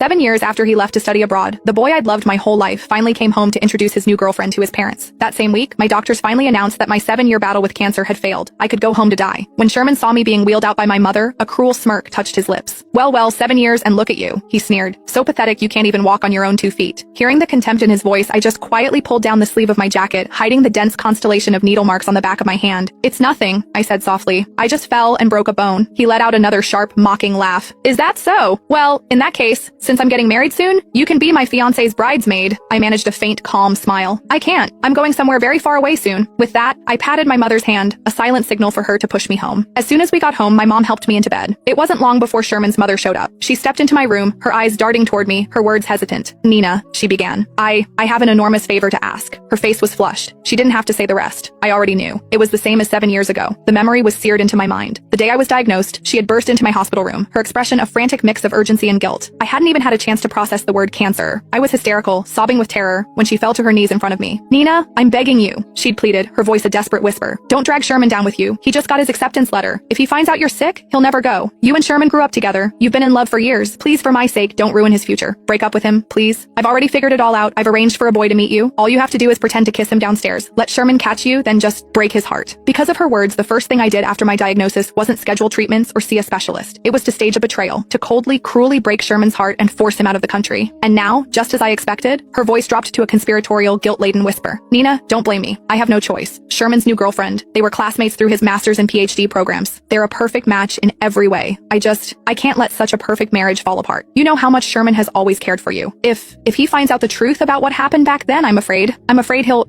7 years after he left to study abroad, the boy I'd loved my whole life finally came home to introduce his new girlfriend to his parents. That same week, my doctors finally announced that my 7-year battle with cancer had failed. I could go home to die. When Sherman saw me being wheeled out by my mother, a cruel smirk touched his lips. Well, 7 years and look at you, he sneered. So pathetic you can't even walk on your own 2 feet. Hearing the contempt in his voice, I just quietly pulled down the sleeve of my jacket, hiding the dense constellation of needle marks on the back of my hand. It's nothing, I said softly. I just fell and broke a bone. He let out another sharp, mocking laugh. Is that so? Well, in that case, since I'm getting married soon, you can be my fiancé's bridesmaid. I managed a faint, calm smile. I can't. I'm going somewhere very far away soon. With that, I patted my mother's hand, a silent signal for her to push me home. As soon as we got home, my mom helped me into bed. It wasn't long before Sherman's mother showed up. She stepped into my room, her eyes darting toward me, her words hesitant. Nina, she began. I have an enormous favor to ask. Her face was flushed. She didn't have to say the rest. I already knew. It was the same as 7 years ago. The memory was seared into my mind. The day I was diagnosed, she had burst into my hospital room, her expression a frantic mix of urgency and guilt. I hadn't even had a chance to process the word cancer. I was hysterical, sobbing with terror, when she fell to her knees in front of me. Nina, I'm begging you, she'd pleaded, her voice a desperate whisper. Don't drag Sherman down with you. He just got his acceptance letter. If he finds out you're sick, he'll never go. You and Sherman grew up together. You've been in love for years. Please, for my sake, don't ruin his future. Break up with him, please. I've already figured it all out. I've arranged for a boy to meet you. All you have to do is pretend to kiss him downstairs. Let Sherman catch you, then just break his heart. Because of her words, the first thing I did after my diagnosis wasn't schedule treatments or see a specialist. It was to stage a betrayal, to coldly, cruelly break Sherman's heart and force him out of the country. And now, just as I expected, her voice dropped to a conspiratorial, guilt-laden whisper. Nina, don't blame me. I have no choice. Sherman's new girlfriend. They were classmates through his master's and PhD programs. They're a perfect match in every way. I can't let such a perfect marriage fall apart. You know how much Sherman has always cared for you. If he finds out the truth about what happened back then, I'm afraid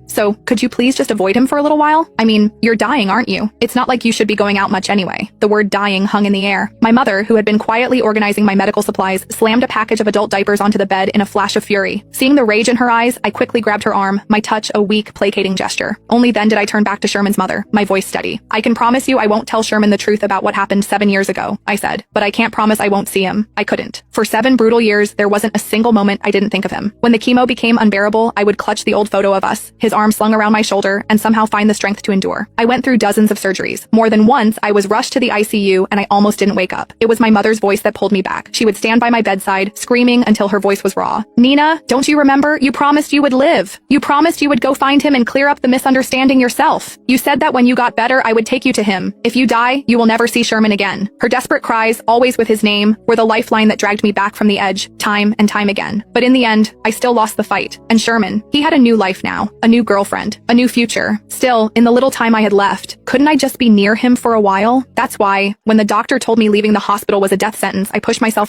so could you please just avoid him for a little while? I mean, you're dying, aren't you? It's not like you should be going out much anyway. The word dying hung in the air. My mother, who had been quietly organizing my medical supplies, slammed a package of adult diapers onto the bed in a flash of fury. Seeing the rage in her eyes, I quickly grabbed her arm, my touch a weak, placating gesture. Only then did I turn back to Sherman's mother, my voice steady. I can promise you I won't tell Sherman the truth about what happened 7 years ago, I said, but I can't promise I won't see him. I couldn't. For 7 brutal years, there wasn't a single moment I didn't think of him. When the chemo became unbearable, I would clutch the old photo of us, his arm slung around my shoulder, and somehow find the strength to endure. I went through dozens of surgeries. More than once, I was rushed to the ICU and I almost didn't wake up. It was my mother's voice that pulled me back. She would stand by my bedside, screaming until her voice was raw. Nina, don't you remember? You promised you would live. You promised you would go find him and clear up the misunderstanding yourself. You said that when you got better, I would take you to him. If you die, you will never see Sherman again. Her desperate cries, always with his name, were the lifeline that dragged me back from the edge, time and time again. But in the end, I still lost the fight. And Sherman, he had a new life now, a new girlfriend, a new future. Still, in the little time I had left, couldn't I just be near him for a while? That's why, when the doctor told me leaving the hospital was a death sentence, I pushed myself